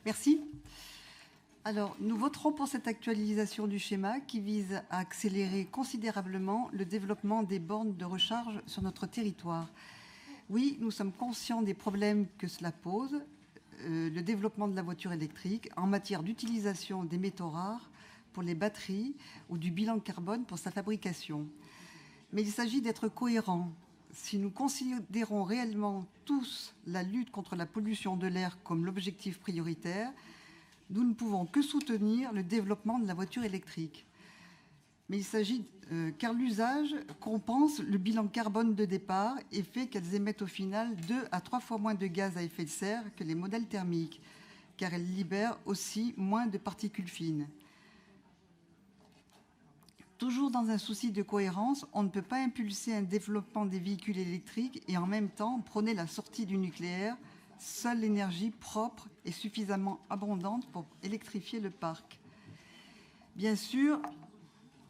Merci. Alors, nous voterons pour cette actualisation du schéma qui vise à accélérer considérablement le développement des bornes de recharge sur notre territoire. Oui, nous sommes conscients des problèmes que cela pose, le développement de la voiture électrique en matière d'utilisation des métaux rares pour les batteries ou du bilan carbone pour sa fabrication. Mais il s'agit d'être cohérents. Si nous considérons réellement tous la lutte contre la pollution de l'air comme l'objectif prioritaire, nous ne pouvons que soutenir le développement de la voiture électrique. Mais il s'agit, car l'usage compense le bilan carbone de départ et fait qu'elles émettent au final 2 à 3 fois moins de gaz à effet de serre que les modèles thermiques, car elles libèrent aussi moins de particules fines. Toujours dans un souci de cohérence, on ne peut pas impulser un développement des véhicules électriques et en même temps prôner la sortie du nucléaire. Seule l'énergie propre est suffisamment abondante pour électrifier le parc. Bien sûr,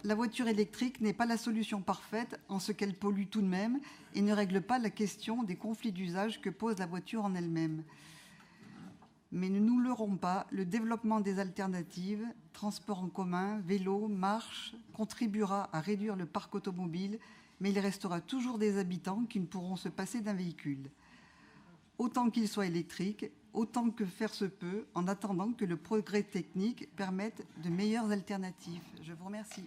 la voiture électrique n'est pas la solution parfaite en ce qu'elle pollue tout de même et ne règle pas la question des conflits d'usage que pose la voiture en elle-même. Mais ne nous leurrons pas, le développement des alternatives, transport en commun, vélo, marche, contribuera à réduire le parc automobile, mais il restera toujours des habitants qui ne pourront se passer d'un véhicule. Autant qu'il soit électrique, autant que faire se peut, en attendant que le progrès technique permette de meilleures alternatives. Je vous remercie.